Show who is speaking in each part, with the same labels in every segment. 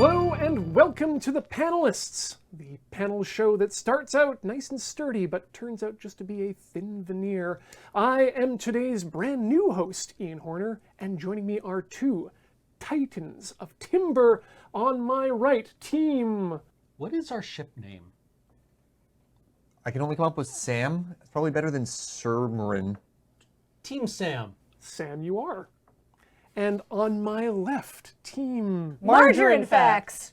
Speaker 1: Hello and welcome to the Panelists, the panel show that starts out nice and sturdy but turns out just to be a thin veneer. I am today's brand new host, Ian Horner, and joining me are two titans of timber on my right. Team.
Speaker 2: What is our ship name?
Speaker 3: I can only come up with Sam. It's probably better than Surmarin.
Speaker 2: Team Sam.
Speaker 1: Sam, you are. And on my left, Team
Speaker 4: Margarine Facts.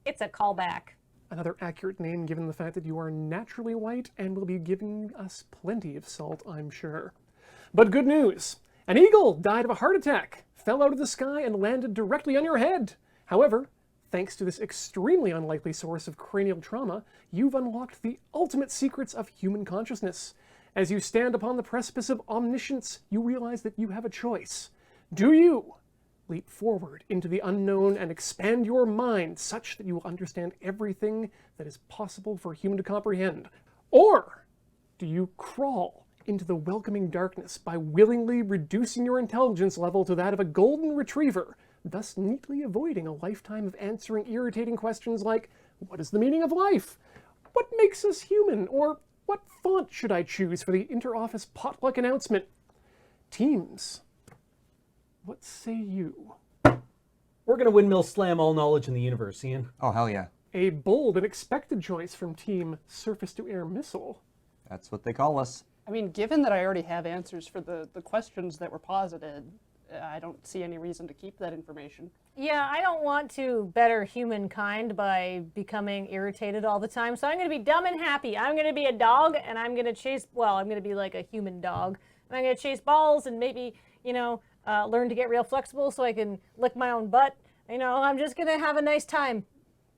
Speaker 4: It's a callback.
Speaker 1: Another accurate name given the fact that you are naturally white and will be giving us plenty of salt, I'm sure. But good news. An eagle died of a heart attack, fell out of the sky, and landed directly on your head. However, thanks to this extremely unlikely source of cranial trauma, you've unlocked the ultimate secrets of human consciousness. As you stand upon the precipice of omniscience, you realize that you have a choice. Do you leap forward into the unknown and expand your mind such that you will understand everything that is possible for a human to comprehend? Or do you crawl into the welcoming darkness by willingly reducing your intelligence level to that of a golden retriever, thus neatly avoiding a lifetime of answering irritating questions like, what is the meaning of life? What makes us human? Or what font should I choose for the inter-office potluck announcement? Teams, what say you?
Speaker 2: We're going to Windmill Slam all knowledge in the universe, Ian.
Speaker 3: Oh, hell yeah.
Speaker 1: A bold and expected choice from Team Surface-to-Air Missile.
Speaker 3: That's what they call us.
Speaker 5: I mean, given that I already have answers for the questions that were posited, I don't see any reason to keep that information.
Speaker 4: Yeah, I don't want to better humankind by becoming irritated all the time, so I'm going to be dumb and happy. I'm going to be a dog, and I'm going to chase, well, I'm going to be like a human dog. And I'm going to chase balls and maybe, learn to get real flexible so I can lick my own butt. I'm just going to have a nice time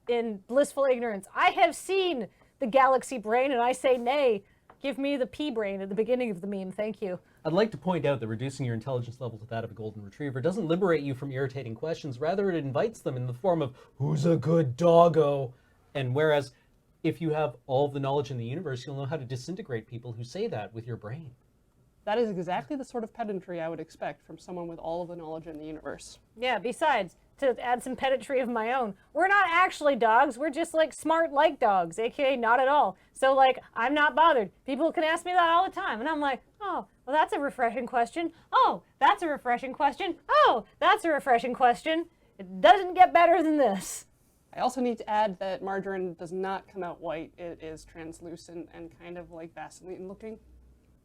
Speaker 4: in blissful ignorance. I have seen the galaxy brain, and I say nay. Give me the pea brain at the beginning of the meme. Thank you.
Speaker 2: I'd like to point out that reducing your intelligence level to that of a golden retriever doesn't liberate you from irritating questions. Rather, it invites them in the form of, who's a good doggo? And whereas if you have all of the knowledge in the universe, you'll know how to disintegrate people who say that with your brain.
Speaker 5: That is exactly the sort of pedantry I would expect from someone with all of the knowledge in the universe.
Speaker 4: Yeah, besides, to add some pedantry of my own, we're not actually dogs, we're just like smart like dogs, aka not at all. So I'm not bothered. People can ask me that all the time, and I'm like, oh, well that's a refreshing question. Oh, that's a refreshing question. Oh, that's a refreshing question. It doesn't get better than this.
Speaker 5: I also need to add that margarine does not come out white. It is translucent and kind of like Vaseline looking.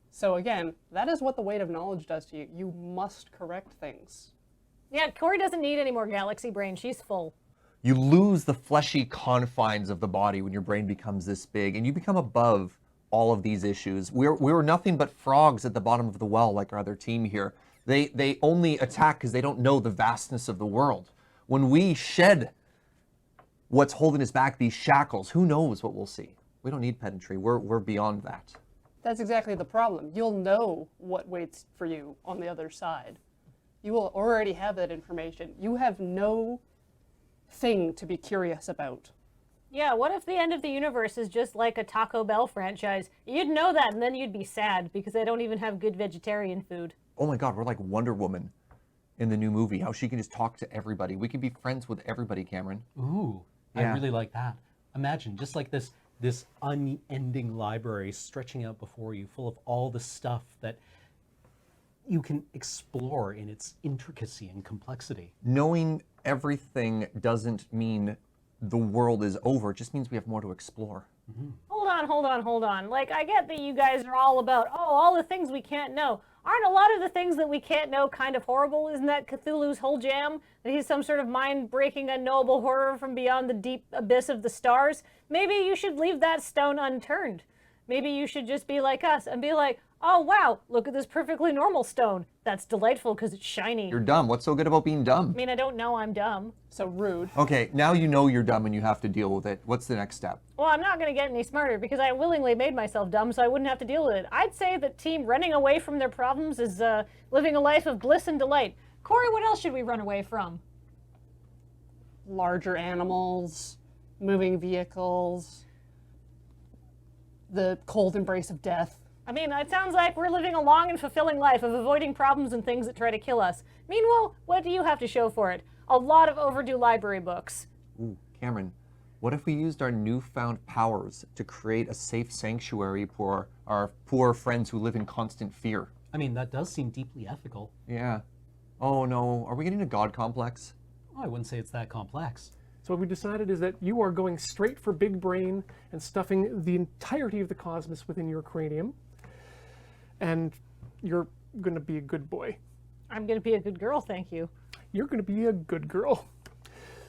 Speaker 5: So again, that is what the weight of knowledge does to you. You must correct things.
Speaker 4: Yeah, Corey doesn't need any more galaxy brain. She's full.
Speaker 3: You lose the fleshy confines of the body when your brain becomes this big, and you become above all of these issues. We're nothing but frogs at the bottom of the well, like our other team here. They only attack because they don't know the vastness of the world. When we shed what's holding us back, these shackles, who knows what we'll see? We don't need pedantry. We're beyond that.
Speaker 5: That's exactly the problem. You'll know what waits for you on the other side. You will already have that information. You have no thing to be curious about.
Speaker 4: Yeah, what if the end of the universe is just like a Taco Bell franchise? You'd know that, and then you'd be sad because they don't even have good vegetarian food.
Speaker 3: Oh my God, we're like Wonder Woman in the new movie, how she can just talk to everybody. We can be friends with everybody, Cameron.
Speaker 2: Ooh,
Speaker 3: Yeah.
Speaker 2: I really like that. Imagine just like this unending library stretching out before you, full of all the stuff that you can explore in its intricacy and complexity.
Speaker 3: Knowing everything doesn't mean the world is over. It just means we have more to explore.
Speaker 2: Mm-hmm.
Speaker 4: Hold on. I get that you guys are all about, all the things we can't know. Aren't a lot of the things that we can't know kind of horrible? Isn't that Cthulhu's whole jam? That he's some sort of mind-breaking, unknowable horror from beyond the deep abyss of the stars? Maybe you should leave that stone unturned. Maybe you should just be like us and be like, oh wow, look at this perfectly normal stone. That's delightful because it's shiny.
Speaker 3: You're dumb. What's so good about being dumb?
Speaker 4: I mean, I don't know I'm dumb.
Speaker 5: So rude.
Speaker 3: Okay, now you know you're dumb and you have to deal with it. What's the next step?
Speaker 4: Well, I'm not going to get any smarter because I willingly made myself dumb so I wouldn't have to deal with it. I'd say that team running away from their problems is living a life of bliss and delight. Corey, what else should we run away from?
Speaker 5: Larger animals, moving vehicles, the cold embrace of death.
Speaker 4: I mean, it sounds like we're living a long and fulfilling life of avoiding problems and things that try to kill us. Meanwhile, what do you have to show for it? a lot of overdue library books.
Speaker 3: Ooh, Cameron, what if we used our newfound powers to create a safe sanctuary for our poor friends who live in constant fear?
Speaker 2: I mean, that does seem deeply ethical.
Speaker 3: Yeah. Oh no, are we getting a god complex?
Speaker 2: Oh, I wouldn't say it's that complex.
Speaker 1: So what we decided is that you are going straight for big brain and stuffing the entirety of the cosmos within your cranium. And you're going to be a good boy.
Speaker 4: I'm going to be a good girl, thank you.
Speaker 1: You're going to be a good girl.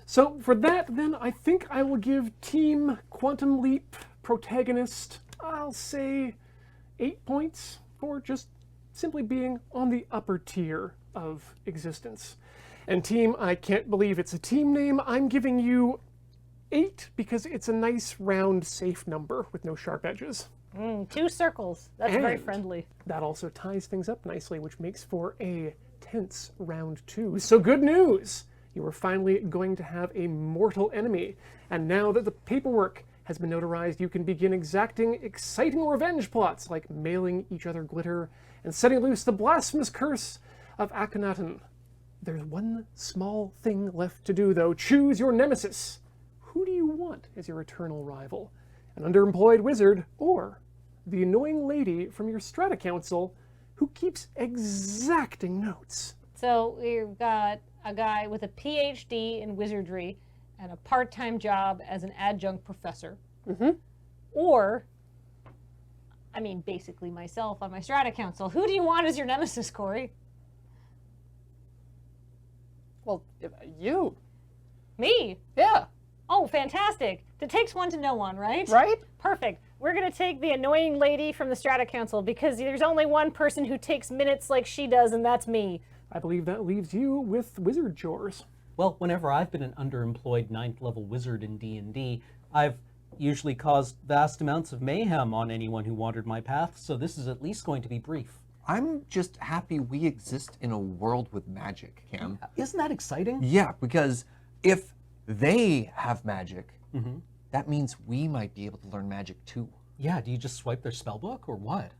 Speaker 1: So for that, then, I think I will give Team Quantum Leap protagonist, I'll say 8 points for just simply being on the upper tier of existence. And Team, I can't believe it's a team name, I'm giving you 8 because it's a nice round safe number with no sharp edges.
Speaker 4: 2 circles. That's very
Speaker 1: And
Speaker 4: friendly.
Speaker 1: That also ties things up nicely, which makes for a tense round 2. So good news! You are finally going to have a mortal enemy. And now that the paperwork has been notarized, you can begin exacting exciting revenge plots like mailing each other glitter and setting loose the blasphemous curse of Akhenaten. There's one small thing left to do, though. Choose your nemesis. Who do you want as your eternal rival? An underemployed wizard, or the annoying lady from your strata council who keeps exacting notes?
Speaker 4: So we've got a guy with a PhD in wizardry and a part-time job as an adjunct professor. Or, I mean, basically myself on my strata council. Who do you want as your nemesis, Corey?
Speaker 5: Well, you.
Speaker 4: Me?
Speaker 5: Yeah.
Speaker 4: Oh, fantastic. It takes one to know one, right?
Speaker 5: Right?
Speaker 4: Perfect. We're going to take the annoying lady from the strata council because there's only one person who takes minutes like she does, and that's me.
Speaker 1: I believe that leaves you with wizard chores.
Speaker 2: Well, whenever I've been an underemployed 9th level wizard in D&D, I've usually caused vast amounts of mayhem on anyone who wandered my path, so this is at least going to be brief.
Speaker 3: I'm just happy we exist in a world with magic, Cam.
Speaker 2: Isn't that exciting?
Speaker 3: Yeah, because if they have magic, that means we might be able to learn magic too.
Speaker 2: Yeah, do you just swipe their spellbook or what?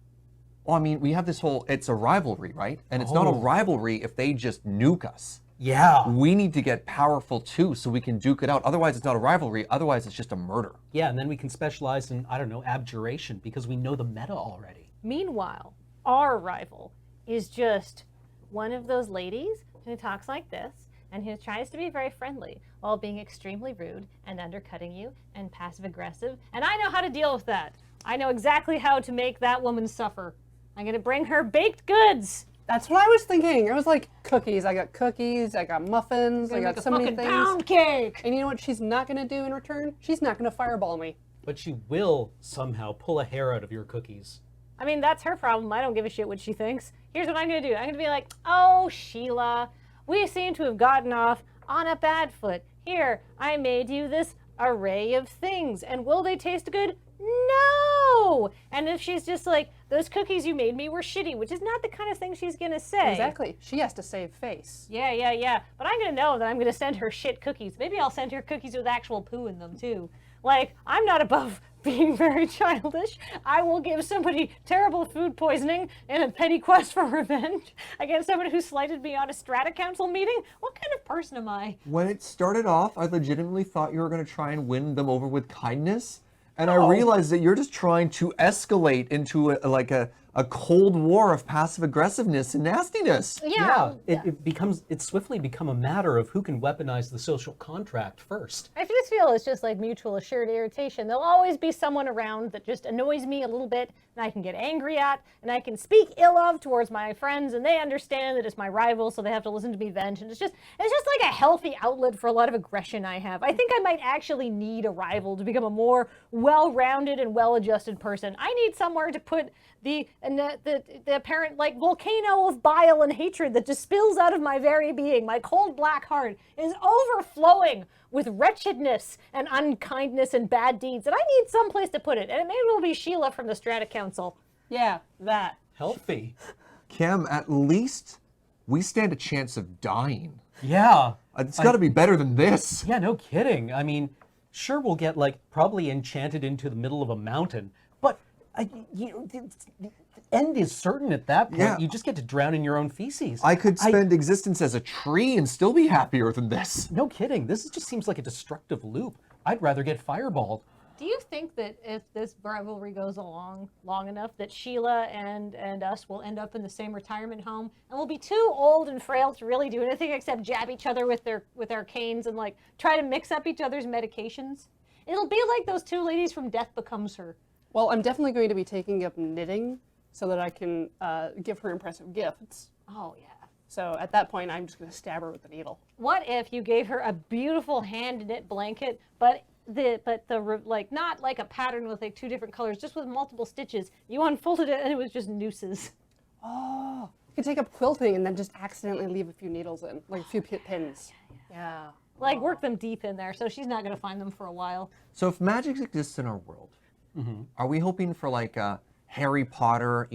Speaker 3: Well, I mean, we have this whole, it's a rivalry, right? And it's not a rivalry if they just nuke us.
Speaker 2: Yeah.
Speaker 3: We need to get powerful too so we can duke it out. Otherwise, it's not a rivalry. Otherwise, it's just a murder.
Speaker 2: Yeah, and then we can specialize in, I don't know, abjuration because we know the meta already.
Speaker 4: Meanwhile, our rival is just one of those ladies who talks like this and who tries to be very friendly while being extremely rude and undercutting you and passive aggressive. And I know how to deal with that. I know exactly how to make that woman suffer. I'm going to bring her baked goods.
Speaker 5: That's what I was thinking. I was like, cookies. I got muffins. I got so many things.
Speaker 4: Pound cake.
Speaker 5: And you know what she's not going to do in return? She's not going to fireball me.
Speaker 2: But she will somehow pull a hair out of your cookies.
Speaker 4: I mean, that's her problem. I don't give a shit what she thinks. Here's what I'm going to do. I'm going to be like, oh, Sheila, we seem to have gotten off on a bad foot. Here, I made you this array of things. And will they taste good? No! And if she's just like, those cookies you made me were shitty, which is not the kind of thing she's going to say.
Speaker 5: Exactly. She has to save face.
Speaker 4: Yeah. But I'm going to know that I'm going to send her shit cookies. Maybe I'll send her cookies with actual poo in them, too. Like, I'm not above being very childish. I will give somebody terrible food poisoning in a petty quest for revenge against somebody who slighted me on a strata council meeting. What kind of person am I?
Speaker 3: When it started off, I legitimately thought you were going to try and win them over with kindness. And I realized that you're just trying to escalate into a cold war of passive aggressiveness and nastiness.
Speaker 4: Yeah.
Speaker 2: It swiftly become a matter of who can weaponize the social contract first.
Speaker 4: I just feel it's just like mutual assured irritation. There'll always be someone around that just annoys me a little bit and I can get angry at and I can speak ill of towards my friends and they understand that it's my rival so they have to listen to me vent. And it's just like a healthy outlet for a lot of aggression I have. I think I might actually need a rival to become a more well-rounded and well-adjusted person. I need somewhere to put the apparent like volcano of bile and hatred that just spills out of my very being. My cold black heart is overflowing with wretchedness and unkindness and bad deeds, and I need some place to put it. And it may well be Sheila from the Strata Council.
Speaker 5: Yeah, that.
Speaker 2: Healthy.
Speaker 3: Cam, at least we stand a chance of dying.
Speaker 2: Yeah.
Speaker 3: It's got to be better than this.
Speaker 2: Yeah, no kidding. I mean, sure we'll get like probably enchanted into the middle of a mountain, but The end is certain at that point.
Speaker 3: Yeah.
Speaker 2: You just get to drown in your own feces.
Speaker 3: I could spend existence as a tree and still be happier than this.
Speaker 2: No kidding. This just seems like a destructive loop. I'd rather get fireballed.
Speaker 4: Do you think that if this rivalry goes along long enough, that Sheila and us will end up in the same retirement home, and we'll be too old and frail to really do anything except jab each other with our canes and like try to mix up each other's medications? It'll be like those two ladies from Death Becomes Her.
Speaker 5: Well, I'm definitely going to be taking up knitting so that I can give her impressive gifts.
Speaker 4: Oh yeah.
Speaker 5: So at that point, I'm just going to stab her with the needle.
Speaker 4: What if you gave her a beautiful hand knit blanket, but like not like a pattern with like two different colors, just with multiple stitches? You unfolded it and it was just nooses.
Speaker 5: Oh, you could take up quilting and then just accidentally leave a few needles in, like a few pins.
Speaker 4: Yeah. Like work them deep in there, so she's not going to find them for a while.
Speaker 3: So if magic exists in our world, are we hoping for like a Harry Potter,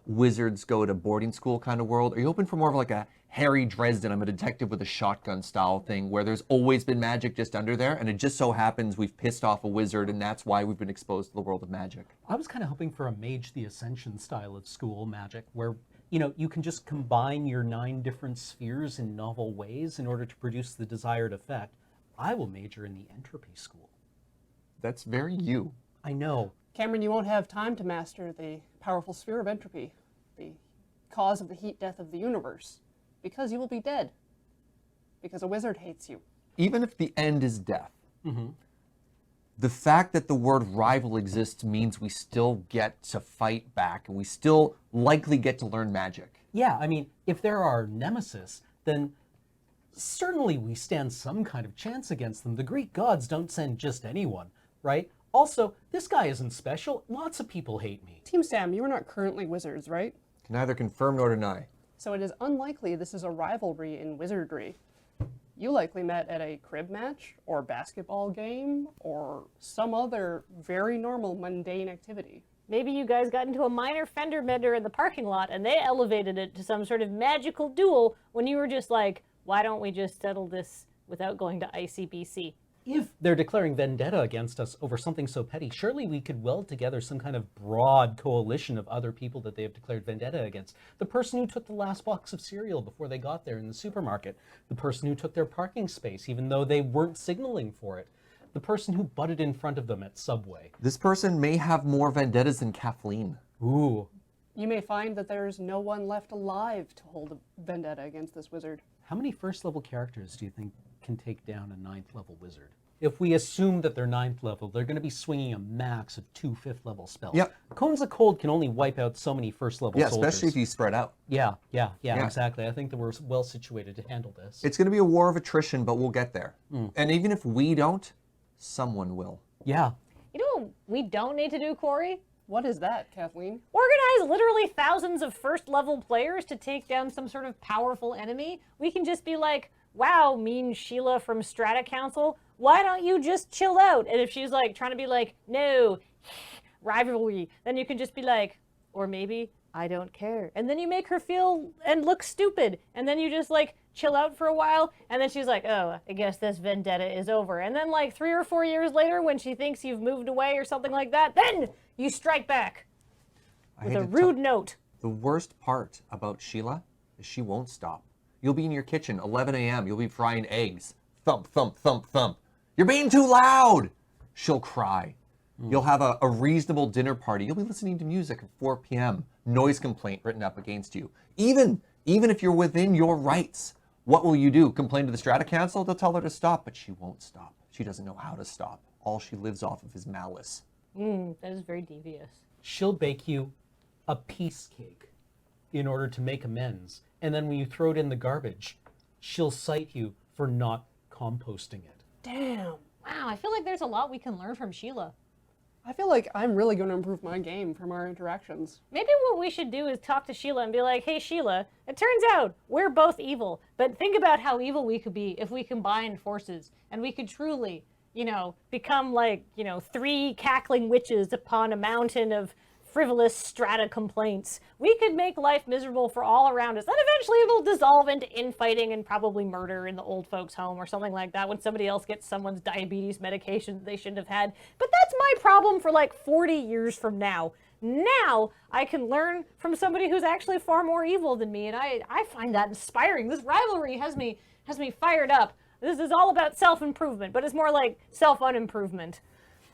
Speaker 3: wizards go to boarding school kind of world? Are you hoping for more of like a Harry Dresden, I'm a detective with a shotgun style thing where there's always been magic just under there and it just so happens we've pissed off a wizard and that's why we've been exposed to the world of magic?
Speaker 2: I was kind of hoping for a Mage the Ascension style of school magic where, you can just combine your 9 different spheres in novel ways in order to produce the desired effect. I will major in the entropy school.
Speaker 3: That's very you.
Speaker 2: I know.
Speaker 5: Cameron, you won't have time to master the powerful sphere of entropy, the cause of the heat death of the universe, because you will be dead. Because a wizard hates you.
Speaker 3: Even if the end is death, the fact that the word rival exists means we still get to fight back and we still likely get to learn magic.
Speaker 2: Yeah, I mean, if there are nemesis, then certainly we stand some kind of chance against them. The Greek gods don't send just anyone, right? Also, this guy isn't special. Lots of people hate me.
Speaker 5: Team Sam, you are not currently wizards, right?
Speaker 3: Can neither confirm nor deny.
Speaker 5: So it is unlikely this is a rivalry in wizardry. You likely met at a crib match, or basketball game, or some other very normal, mundane activity.
Speaker 4: Maybe you guys got into a minor fender bender in the parking lot and they elevated it to some sort of magical duel when you were just like, why don't we just settle this without going to ICBC?
Speaker 2: If they're declaring vendetta against us over something so petty, surely we could weld together some kind of broad coalition of other people that they have declared vendetta against. The person who took the last box of cereal before they got there in the supermarket. The person who took their parking space even though they weren't signaling for it. The person who butted in front of them at Subway.
Speaker 3: This person may have more vendettas than Kathleen.
Speaker 2: Ooh.
Speaker 5: You may find that there's no one left alive to hold a vendetta against this wizard.
Speaker 2: How many first level characters do you think can take down a 9th level wizard? If we assume that they're 9th level, they're going to be swinging a max of 2 5th level spells.
Speaker 3: Yep.
Speaker 2: Cones of Cold can only wipe out so many first level
Speaker 3: Yeah,
Speaker 2: soldiers.
Speaker 3: especially if you spread out.
Speaker 2: Yeah, exactly. I think that we're well situated to handle this.
Speaker 3: It's going to be a war of attrition, but we'll get there. And even if we don't, someone will.
Speaker 2: Yeah.
Speaker 4: You know what we don't need to do, Corey?
Speaker 5: What is that, Kathleen?
Speaker 4: Organize literally thousands of first level players to take down some sort of powerful enemy. We can just be like, wow, mean Sheila from Strata Council, why don't you just chill out? And if she's like trying to be like, no, rivalry, then you can just be like, or maybe I don't care. And then you make her feel and look stupid. And then you just like chill out for a while. And then she's like, oh, I guess this vendetta is over. And then like 3 or 4 years later, when she thinks you've moved away or something like that, then you strike back with a rude note.
Speaker 3: The worst part about Sheila is she won't stop. You'll be in your kitchen, 11 a.m., you'll be frying eggs. Thump, thump, thump, thump. You're being too loud! She'll cry. You'll have a reasonable dinner party. You'll be listening to music at 4 p.m. Noise complaint written up against you. Even if you're within your rights, what will you do? Complain to the Strata Council? They'll tell her to stop, but she won't stop. She doesn't know how to stop. All she lives off of is malice.
Speaker 4: That is very devious.
Speaker 2: She'll bake you a piece cake in order to make amends. And then when you throw it in the garbage, she'll cite you for not composting it.
Speaker 5: Damn.
Speaker 4: Wow, I feel like there's a lot we can learn from Sheila.
Speaker 5: I feel like I'm really going to improve my game from our interactions.
Speaker 4: Maybe what we should do is talk to Sheila and be like, hey, Sheila, it turns out we're both evil, but think about how evil we could be if we combined forces and we could truly, become like, 3 cackling witches upon a mountain of frivolous strata complaints. We could make life miserable for all around us. And eventually it'll dissolve into infighting and probably murder in the old folks' home or something like that when somebody else gets someone's diabetes medication they shouldn't have had. But that's my problem for like 40 years from now. Now I can learn from somebody who's actually far more evil than me, and I find that inspiring. This rivalry has me fired up. This is all about self-improvement, but it's more like self-unimprovement.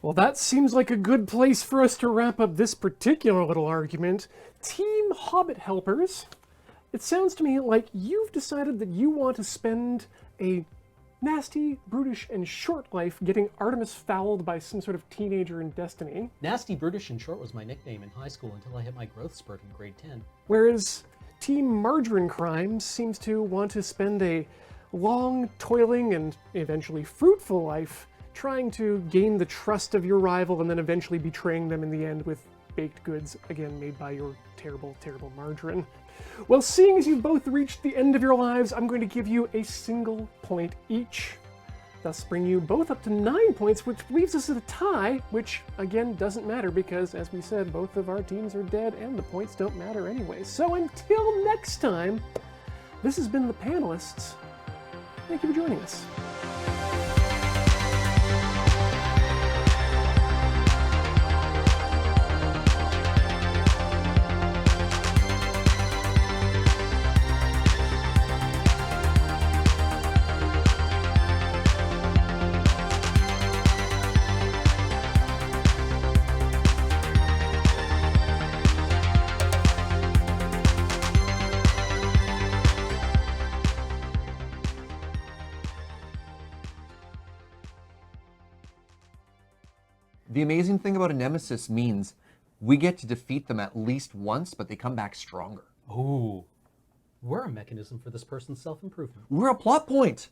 Speaker 1: Well, that seems like a good place for us to wrap up this particular little argument. Team Hobbit Helpers, it sounds to me like you've decided that you want to spend a nasty, brutish, and short life getting Artemis fouled by some sort of teenager in Destiny.
Speaker 2: Nasty, brutish, and short was my nickname in high school until I hit my growth spurt in grade 10.
Speaker 1: Whereas Team Margarine Crimes seems to want to spend a long, toiling, and eventually fruitful life trying to gain the trust of your rival and then eventually betraying them in the end with baked goods, again made by your terrible, terrible margarine. Well, seeing as you've both reached the end of your lives, I'm going to give you a single point each. Thus bring you both up to 9 points, which leaves us at a tie, which again doesn't matter because, as we said, both of our teams are dead and the points don't matter anyway. So until next time, this has been the Panelists. Thank you for joining us.
Speaker 3: The amazing thing about a nemesis means we get to defeat them at least once, but they come back stronger.
Speaker 2: Ooh. We're a mechanism for this person's self-improvement.
Speaker 3: We're a plot point.